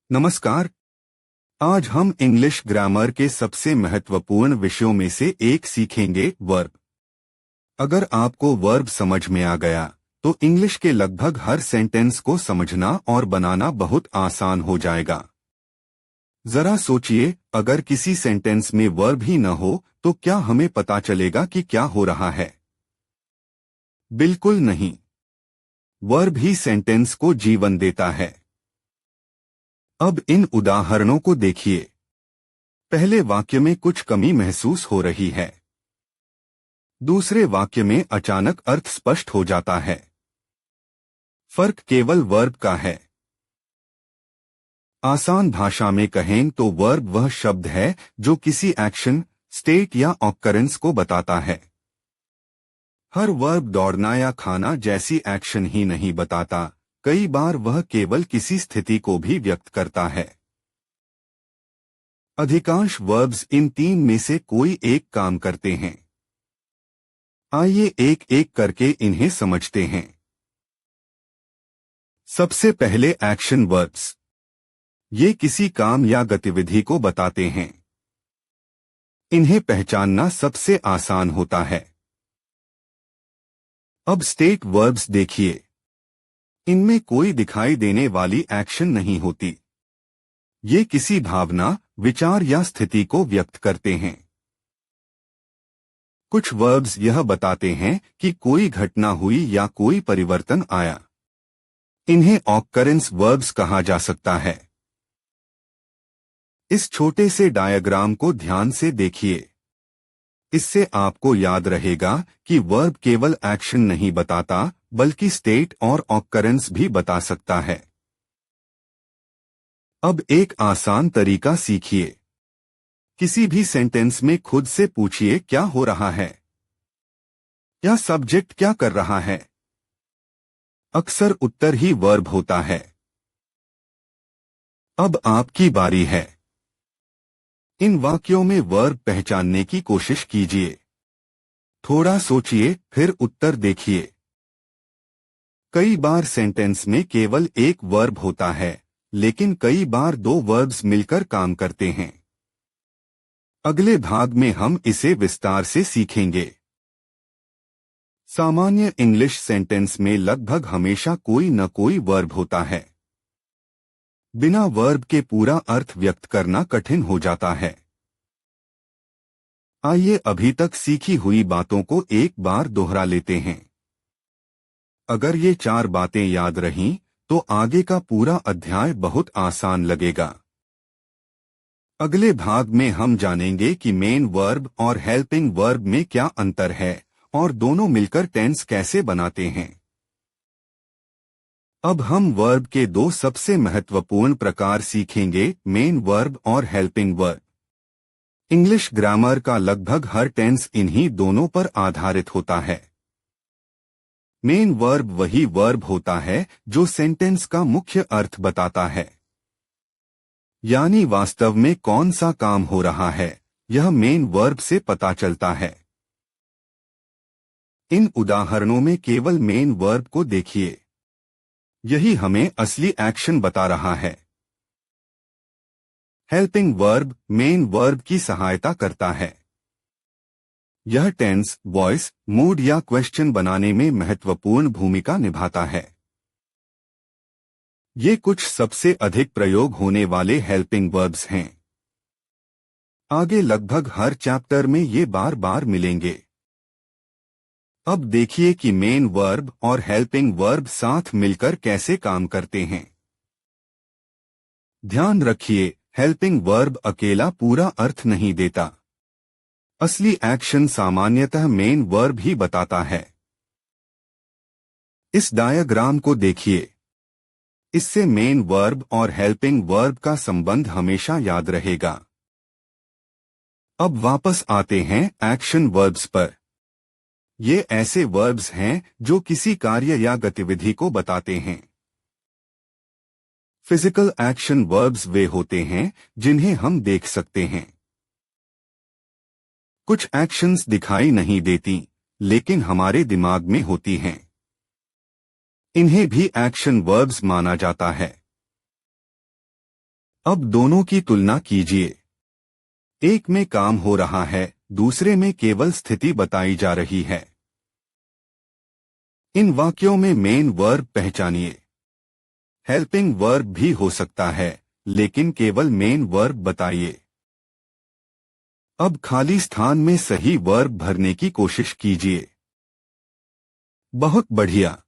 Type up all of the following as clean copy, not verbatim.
नमस्कार। आज हम इंग्लिश ग्रामर के सबसे महत्वपूर्ण विषयों में से एक सीखेंगे, वर्ब। अगर आपको वर्ब समझ में आ गया तो इंग्लिश के लगभग हर सेंटेंस को समझना और बनाना बहुत आसान हो जाएगा। जरा सोचिए, अगर किसी सेंटेंस में वर्ब ही न हो तो क्या हमें पता चलेगा कि क्या हो रहा है? बिल्कुल नहीं। वर्ब ही सेंटेंस को जीवन देता है। अब इन उदाहरणों को देखिए। पहले वाक्य में कुछ कमी महसूस हो रही है। दूसरे वाक्य में अचानक अर्थ स्पष्ट हो जाता है। फर्क केवल वर्ब का है। आसान भाषा में कहें तो वर्ब वह शब्द है जो किसी एक्शन, स्टेट या ऑकरेंस को बताता है। हर वर्ब दौड़ना या खाना जैसी एक्शन ही नहीं बताता, कई बार वह केवल किसी स्थिति को भी व्यक्त करता है। अधिकांश वर्ब्स इन तीन में से कोई एक काम करते हैं। आइए एक एक करके इन्हें समझते हैं। सबसे पहले एक्शन वर्ब्स। ये किसी काम या गतिविधि को बताते हैं। इन्हें पहचानना सबसे आसान होता है। अब स्टेट वर्ब्स देखिए। इनमें कोई दिखाई देने वाली एक्शन नहीं होती। ये किसी भावना, विचार या स्थिति को व्यक्त करते हैं। कुछ वर्ब्स यह बताते हैं कि कोई घटना हुई या कोई परिवर्तन आया। इन्हें ऑकरेंस वर्ब्स कहा जा सकता है। इस छोटे से डायग्राम को ध्यान से देखिए। इससे आपको याद रहेगा कि वर्ब केवल एक्शन नहीं बताता, बल्कि स्टेट और ऑकरेंस भी बता सकता है। अब एक आसान तरीका सीखिए। किसी भी सेंटेंस में खुद से पूछिए, क्या हो रहा है? या सब्जेक्ट क्या कर रहा है? अक्सर उत्तर ही वर्ब होता है। अब आपकी बारी है। इन वाक्यों में वर्ब पहचानने की कोशिश कीजिए। थोड़ा सोचिए, फिर उत्तर देखिए। कई बार सेंटेंस में केवल एक वर्ब होता है, लेकिन कई बार दो वर्ब्स मिलकर काम करते हैं। अगले भाग में हम इसे विस्तार से सीखेंगे। सामान्य इंग्लिश सेंटेंस में लगभग हमेशा कोई न कोई वर्ब होता है। बिना वर्ब के पूरा अर्थ व्यक्त करना कठिन हो जाता है। आइए अभी तक सीखी हुई बातों को एक बार दोहरा लेते हैं। अगर ये 4 बातें याद रहीं, तो आगे का पूरा अध्याय बहुत आसान लगेगा। अगले भाग में हम जानेंगे कि मेन वर्ब और हेल्पिंग वर्ब में क्या अंतर है और दोनों मिलकर टेंस कैसे बनाते हैं। अब हम वर्ब के 2 सबसे महत्वपूर्ण प्रकार सीखेंगे, मेन वर्ब और हेल्पिंग वर्ब। इंग्लिश ग्रामर का लगभग हर टेंस इन्हीं दोनों पर आधारित होता है। मेन वर्ब वही वर्ब होता है जो सेंटेंस का मुख्य अर्थ बताता है। यानी वास्तव में कौन सा काम हो रहा है, यह मेन वर्ब से पता चलता है। इन उदाहरणों में केवल मेन वर्ब को देखिए। यही हमें असली एक्शन बता रहा है। हेल्पिंग वर्ब मेन वर्ब की सहायता करता है। यह टेंस, वॉइस, मूड या क्वेश्चन बनाने में महत्वपूर्ण भूमिका निभाता है। ये कुछ सबसे अधिक प्रयोग होने वाले हेल्पिंग वर्ब्स हैं। आगे लगभग हर चैप्टर में ये बार बार मिलेंगे। अब देखिए कि मेन वर्ब और हेल्पिंग वर्ब साथ मिलकर कैसे काम करते हैं। ध्यान रखिए, हेल्पिंग वर्ब अकेला पूरा अर्थ नहीं देता। असली एक्शन सामान्यतः मेन वर्ब ही बताता है। इस डायग्राम को देखिए। इससे मेन वर्ब और हेल्पिंग वर्ब का संबंध हमेशा याद रहेगा। अब वापस आते हैं एक्शन वर्ब्स पर। ये ऐसे वर्ब्स हैं जो किसी कार्य या गतिविधि को बताते हैं। फिजिकल एक्शन वर्ब्स वे होते हैं जिन्हें हम देख सकते हैं। कुछ एक्शंस दिखाई नहीं देती, लेकिन हमारे दिमाग में होती हैं। इन्हें भी एक्शन वर्ब्स माना जाता है। अब दोनों की तुलना कीजिए। एक में काम हो रहा है, दूसरे में केवल स्थिति बताई जा रही है। इन वाक्यों में मेन वर्ब पहचानिए। हेल्पिंग वर्ब भी हो सकता है, लेकिन केवल मेन वर्ब बताइए। अब खाली स्थान में सही वर्ब भरने की कोशिश कीजिए। बहुत बढ़िया।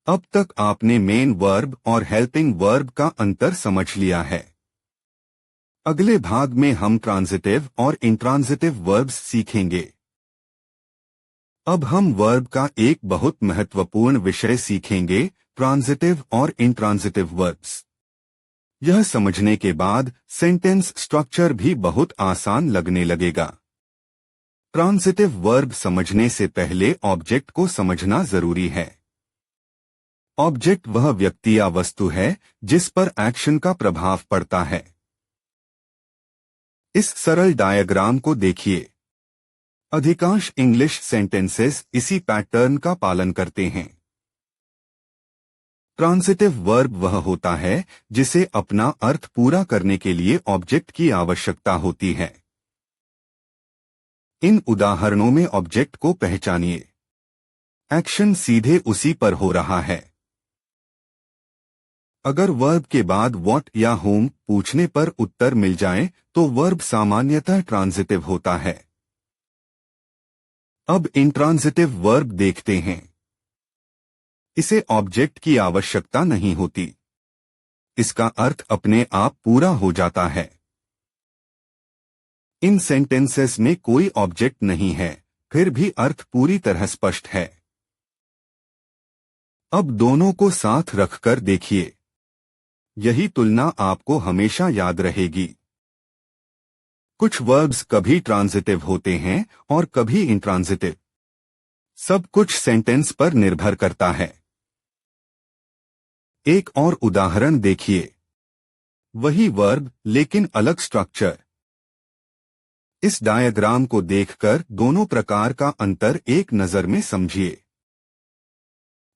अब तक आपने मेन वर्ब और हेल्पिंग वर्ब का अंतर समझ लिया है। अगले भाग में हम ट्रांजिटिव और इंट्रांजिटिव वर्ब्स सीखेंगे। अब हम वर्ब का एक बहुत महत्वपूर्ण विषय सीखेंगे, ट्रांजिटिव और इंट्रांजिटिव वर्ब्स। यह समझने के बाद सेंटेंस स्ट्रक्चर भी बहुत आसान लगने लगेगा। ट्रांजिटिव वर्ब समझने से पहले ऑब्जेक्ट को समझना जरूरी है। ऑब्जेक्ट वह व्यक्ति या वस्तु है जिस पर एक्शन का प्रभाव पड़ता है। इस सरल डायग्राम को देखिए। अधिकांश इंग्लिश सेंटेंसेस इसी पैटर्न का पालन करते हैं। ट्रांजिटिव वर्ब वह होता है जिसे अपना अर्थ पूरा करने के लिए ऑब्जेक्ट की आवश्यकता होती है। इन उदाहरणों में ऑब्जेक्ट को पहचानिए। एक्शन सीधे उसी पर हो रहा है। अगर वर्ब के बाद व्हाट या whom पूछने पर उत्तर मिल जाए तो वर्ब सामान्यतः ट्रांजिटिव होता है। अब इंट्रांजिटिव वर्ब देखते हैं। इसे ऑब्जेक्ट की आवश्यकता नहीं होती। इसका अर्थ अपने आप पूरा हो जाता है। इन सेंटेंसेस में कोई ऑब्जेक्ट नहीं है, फिर भी अर्थ पूरी तरह स्पष्ट है। अब दोनों को साथ रखकर देखिए। यही तुलना आपको हमेशा याद रहेगी। कुछ वर्ब्स कभी ट्रांजिटिव होते हैं और कभी इंट्रांजिटिव। सब कुछ सेंटेंस पर निर्भर करता है। एक और उदाहरण देखिए। वही वर्ब लेकिन अलग स्ट्रक्चर। इस डायग्राम को देखकर दोनों प्रकार का अंतर एक नजर में समझिए।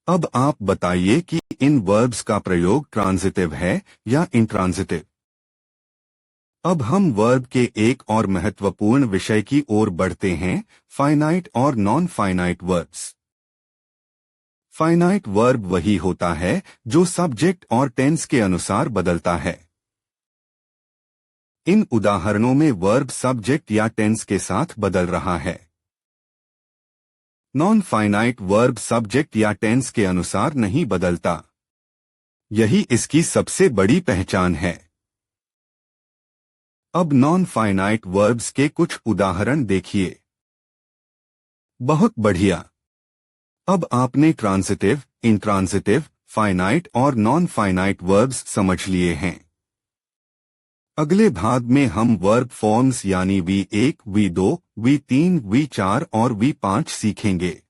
अब आप बताइए कि इन वर्ब्स का प्रयोग ट्रांजिटिव है या इंट्रांजिटिव। अब हम वर्ब के एक और महत्वपूर्ण विषय की ओर बढ़ते हैं, फाइनाइट और non finite verbs. Finite verb वही होता है जो सब्जेक्ट और टेंस के अनुसार बदलता है। इन उदाहरणों में वर्ब सब्जेक्ट या टेंस के साथ बदल रहा है। नॉन फाइनाइट वर्ब सब्जेक्ट या टेंस के अनुसार नहीं बदलता। यही इसकी सबसे बड़ी पहचान है। अब नॉन फाइनाइट वर्ब्स के कुछ उदाहरण देखिए। बहुत बढ़िया। अब आपने ट्रांजिटिव, इंट्रांजिटिव, फाइनाइट और नॉन फाइनाइट वर्ब्स समझ लिए हैं। अगले भाग में हम वर्ब फॉर्म्स यानी V1, V2, V3, V4 और V5 सीखेंगे।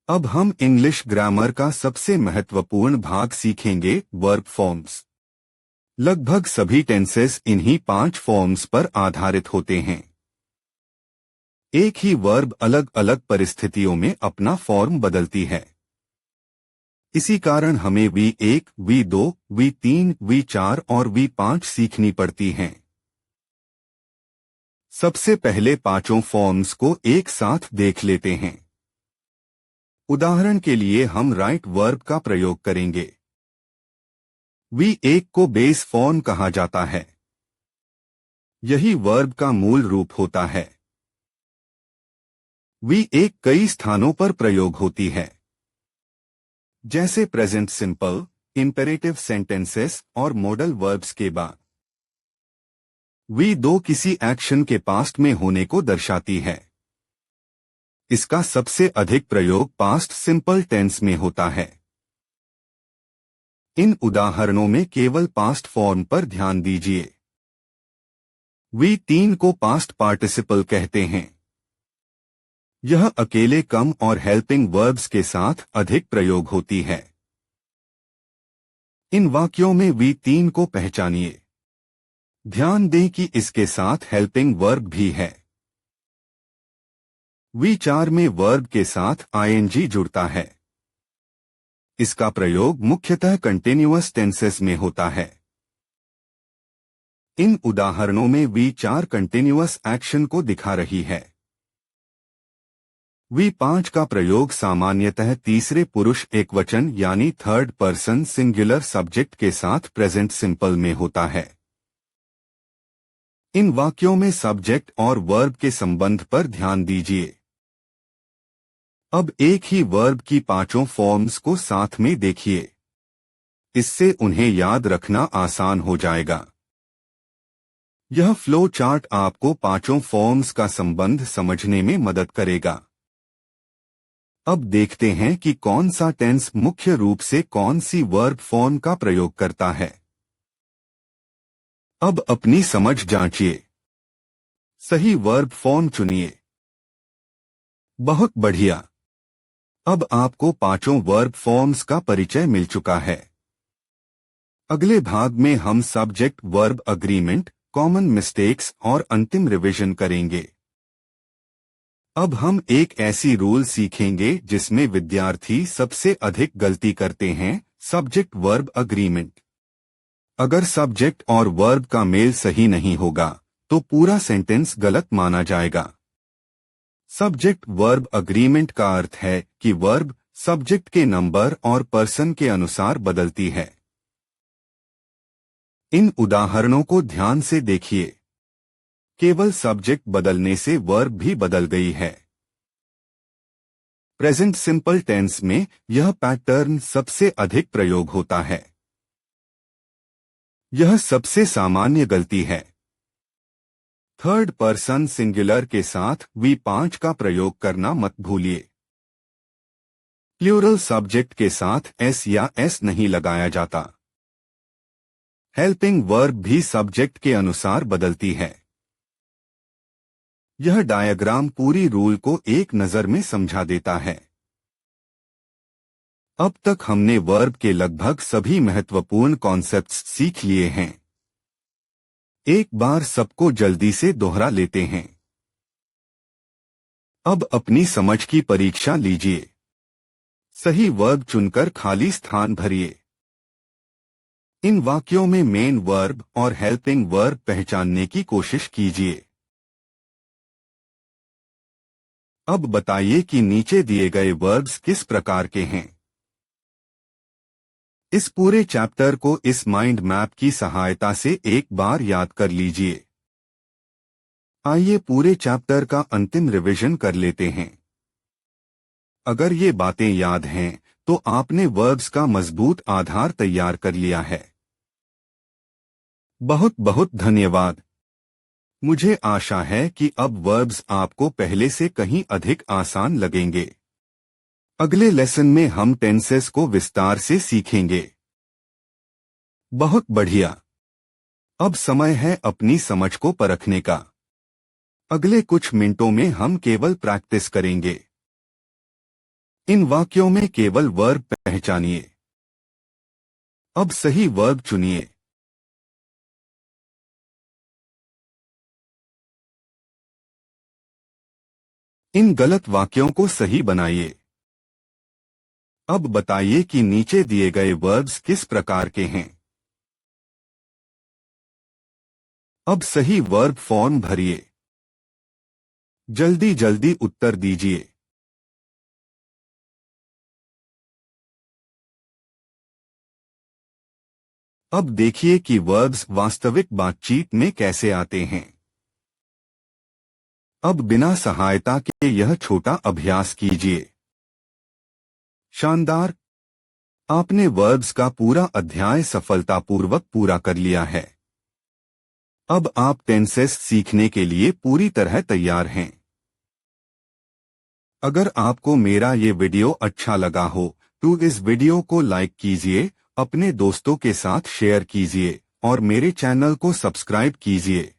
अब हम इंग्लिश ग्रामर का सबसे महत्वपूर्ण भाग सीखेंगे, वर्ब फॉर्म्स। लगभग सभी टेंसेस इन्हीं 5 फॉर्म्स पर आधारित होते हैं। एक ही वर्ब अलग अलग परिस्थितियों में अपना फॉर्म बदलती है। इसी कारण हमें V1, V2, V3, V4 और V5 सीखनी पड़ती हैं। सबसे पहले 5 फॉर्म्स को एक साथ देख लेते हैं। उदाहरण के लिए हम राइट वर्ब का प्रयोग करेंगे। V1 को बेस फॉर्म कहा जाता है। यही वर्ब का मूल रूप होता है। V1 कई स्थानों पर प्रयोग होती है, जैसे प्रेजेंट सिंपल, इंपेरेटिव सेंटेंसेस और मॉडल वर्ब्स के बाद। V2 किसी एक्शन के पास्ट में होने को दर्शाती है। इसका सबसे अधिक प्रयोग पास्ट सिंपल टेंस में होता है। इन उदाहरणों में केवल पास्ट फॉर्म पर ध्यान दीजिए। V3 को पास्ट पार्टिसिपल कहते हैं। यह अकेले कम और हेल्पिंग वर्ब्स के साथ अधिक प्रयोग होती है। इन वाक्यों में V3 को पहचानिए। ध्यान दें कि इसके साथ हेल्पिंग वर्ब भी है। V4 में वर्ब के साथ ing जुड़ता है। इसका प्रयोग मुख्यतः कंटिन्यूअस टेंसेस में होता है। इन उदाहरणों में V4 कंटिन्यूअस एक्शन को दिखा रही है। V5 का प्रयोग सामान्यतः तीसरे पुरुष एकवचन यानी थर्ड पर्सन सिंगुलर सब्जेक्ट के साथ प्रेजेंट सिंपल में होता है। इन वाक्यों में सब्जेक्ट और वर्ब के संबंध पर ध्यान दीजिए। अब एक ही वर्ब की पांचों फॉर्म्स को साथ में देखिए। इससे उन्हें याद रखना आसान हो जाएगा। यह फ्लो चार्ट आपको पांचों फॉर्म्स का संबंध समझने में मदद करेगा। अब देखते हैं कि कौन सा टेंस मुख्य रूप से कौन सी वर्ब फॉर्म का प्रयोग करता है। अब अपनी समझ जांचिए। सही वर्ब फॉर्म चुनिए। बहुत बढ़िया। अब आपको पांचों वर्ब फॉर्म्स का परिचय मिल चुका है। अगले भाग में हम subject verb agreement, common mistakes और अंतिम रिवीजन करेंगे। अब हम एक ऐसी रूल सीखेंगे जिसमें विद्यार्थी सबसे अधिक गलती करते हैं, सब्जेक्ट वर्ब अग्रीमेंट। अगर सब्जेक्ट और वर्ब का मेल सही नहीं होगा तो पूरा सेंटेंस गलत माना जाएगा। सब्जेक्ट वर्ब अग्रीमेंट का अर्थ है कि वर्ब सब्जेक्ट के नंबर और पर्सन के अनुसार बदलती है। इन उदाहरणों को ध्यान से देखिए। केवल सब्जेक्ट बदलने से वर्ब भी बदल गई है। प्रेजेंट सिंपल टेंस में यह पैटर्न सबसे अधिक प्रयोग होता है। यह सबसे सामान्य गलती है। थर्ड पर्सन सिंगुलर के साथ V5 का प्रयोग करना मत भूलिए। प्लूरल सब्जेक्ट के साथ S या S नहीं लगाया जाता। हेल्पिंग वर्ब भी सब्जेक्ट के अनुसार बदलती है। यह डायग्राम पूरी रूल को एक नज़र में समझा देता है। अब तक हमने वर्ब के लगभग सभी महत्वपूर्ण कॉन्सेप्ट्स सीख लिए हैं। एक बार सबको जल्दी से दोहरा लेते हैं। अब अपनी समझ की परीक्षा लीजिए। सही वर्ब चुनकर खाली स्थान भरिए। इन वाक्यों में मेन वर्ब और हेल्पिंग वर्ब पहचानने की कोशिश कीजिए। अब बताइए कि नीचे दिए गए वर्ब्स किस प्रकार के हैं। इस पूरे चैप्टर को इस माइंड मैप की सहायता से एक बार याद कर लीजिए। आइए पूरे चैप्टर का अंतिम रिवीजन कर लेते हैं। अगर ये बातें याद हैं तो आपने वर्ब्स का मजबूत आधार तैयार कर लिया है। बहुत बहुत धन्यवाद। मुझे आशा है कि अब वर्ब्स आपको पहले से कहीं अधिक आसान लगेंगे। अगले लेसन में हम टेंसेस को विस्तार से सीखेंगे। बहुत बढ़िया। अब समय है अपनी समझ को परखने का। अगले कुछ मिनटों में हम केवल प्रैक्टिस करेंगे। इन वाक्यों में केवल वर्ब पहचानिए। अब सही वर्ब चुनिए। इन गलत वाक्यों को सही बनाइए। अब बताइए कि नीचे दिए गए वर्ब्स किस प्रकार के हैं। अब सही वर्ब फॉर्म भरिए। जल्दी जल्दी उत्तर दीजिए। अब देखिए कि वर्ब्स वास्तविक बातचीत में कैसे आते हैं। अब बिना सहायता के यह छोटा अभ्यास कीजिए। शानदार। आपने वर्ब्स का पूरा अध्याय सफलतापूर्वक पूरा कर लिया है। अब आप टेंसेस सीखने के लिए पूरी तरह तैयार हैं। अगर आपको मेरा ये वीडियो अच्छा लगा हो तो इस वीडियो को लाइक कीजिए, अपने दोस्तों के साथ शेयर कीजिए और मेरे चैनल को सब्सक्राइब कीजिए।